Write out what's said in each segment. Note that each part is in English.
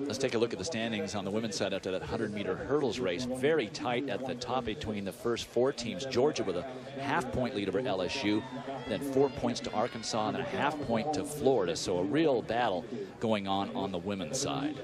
Let's take a look at the standings on the women's side after that 100-meter hurdles race. Very tight at the top between the first 4 teams. Georgia with a half-point lead over LSU, then 4 points to Arkansas, and a half-point to Florida. So a real battle going on the women's side.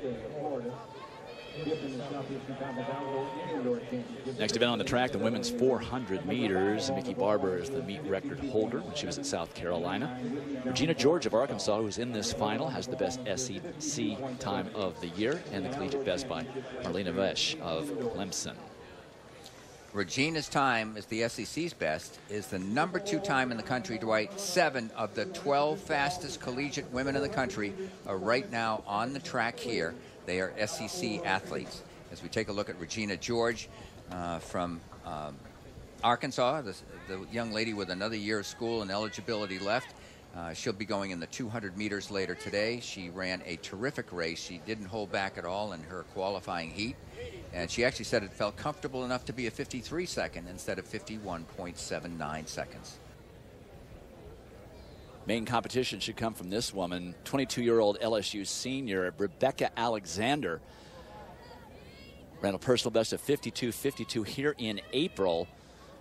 Next event on the track, the women's 400 meters. Mickey Barber is the meet record holder when she was at South Carolina. Regina George of Arkansas, who's in this final, has the best SEC time of the year, and the collegiate best by Marlena Vesh of Clemson. Regina's time is the SEC's best, is the #2 time in the country, Dwight. 7 of the 12 fastest collegiate women in the country are right now on the track here. They are SEC athletes. As we take a look at Regina George from Arkansas, the young lady with another year of school and eligibility left. She'll be going in the 200 meters later today. She ran a terrific race. She didn't hold back at all in her qualifying heat. And she actually said it felt comfortable enough to be a 53 second instead of 51.79 seconds. Main competition should come from this woman, 22-year-old LSU senior Rebecca Alexander. Ran a personal best of 52.52 here in April,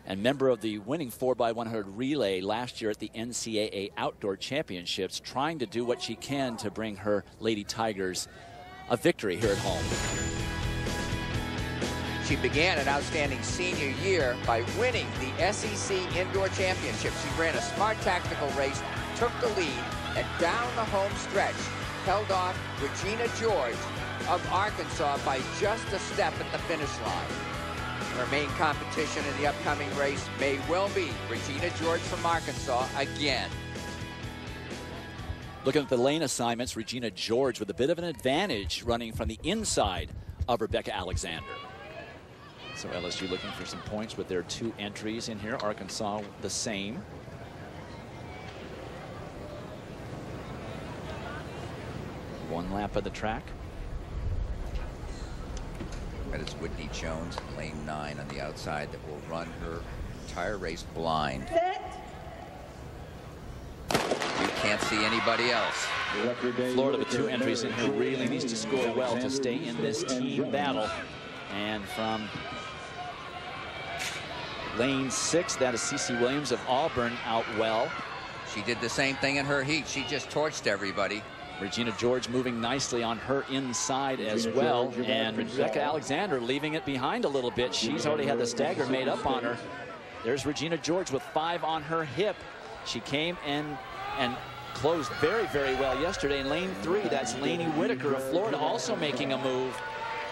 and member of the winning 4x100 relay last year at the NCAA Outdoor Championships, trying to do what she can to bring her Lady Tigers a victory here at home. She began an outstanding senior year by winning the SEC Indoor Championship. She ran a smart tactical race, took the lead, and down the home stretch held off Regina George of Arkansas by just a step at the finish line. Her main competition in the upcoming race may well be Regina George from Arkansas again. Looking at the lane assignments, Regina George with a bit of an advantage running from the inside of Rebecca Alexander. So LSU looking for some points with their 2 entries in here. Arkansas the same. One lap of the track. That is Whitney Jones, lane 9 on the outside, that will run her entire race blind. You can't see anybody else. Florida with 2 entries in here really needs to score well to stay in this team battle. And from lane 6, that is Cece Williams of Auburn out well. She did the same thing in her heat. She just torched everybody. Regina George moving nicely on her inside as well, and Rebecca Alexander leaving it behind a little bit. She's already had the stagger made up on her. There's Regina George with 5 on her hip. She came and closed very, very well yesterday in lane 3. That's Lainey Whitaker of Florida also making a move.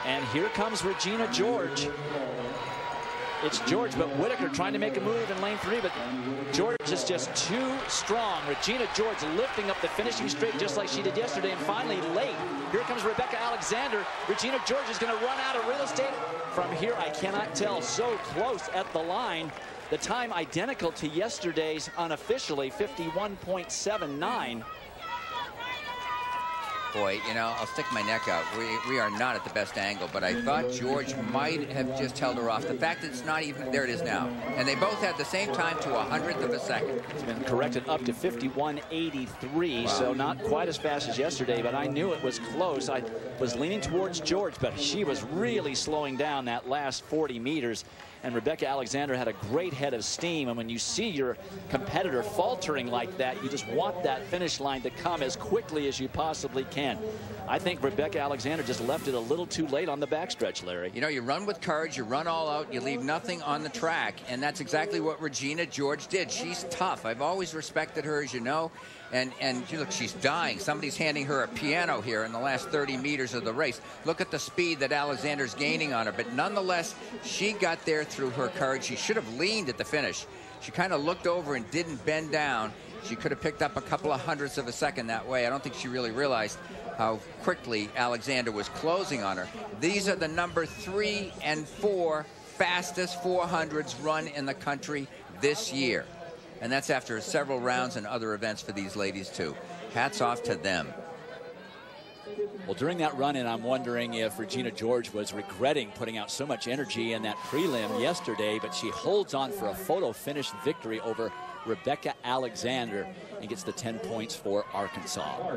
And here comes Regina George. It's George, but Whitaker trying to make a move in lane 3, but George is just too strong. Regina George lifting up the finishing straight just like she did yesterday, and finally late. Here comes Rebecca Alexander. Regina George is going to run out of real estate. From here, I cannot tell. So close at the line. The time identical to yesterday's unofficially, 51.79. Boy, you know, I'll stick my neck out. We are not at the best angle, but I thought George might have just held her off. The fact that it's not even, there it is now. And they both had the same time to 100th of a second. It's been corrected up to 51.83, wow. So not quite as fast as yesterday, but I knew it was close. I was leaning towards George, but she was really slowing down that last 40 meters. And Rebecca Alexander had a great head of steam. And when you see your competitor faltering like that, you just want that finish line to come as quickly as you possibly can. I think Rebecca Alexander just left it a little too late on the backstretch, Larry. You know, you run with courage, you run all out, you leave nothing on the track. And that's exactly what Regina George did. She's tough. I've always respected her, as you know. And look, she's dying. Somebody's handing her a piano here in the last 30 meters of the race. Look at the speed that Alexander's gaining on her. But nonetheless, she got there through her courage. She should have leaned at the finish. She kind of looked over and didn't bend down. She could have picked up a couple of hundredths of a second that way. I don't think she really realized how quickly Alexander was closing on her. These are the number 3 and 4 fastest 400s run in the country this year. And that's after several rounds and other events for these ladies, too. Hats off to them. Well, during that run-in, I'm wondering if Regina George was regretting putting out so much energy in that prelim yesterday, but she holds on for a photo finish victory over Rebecca Alexander and gets the 10 points for Arkansas.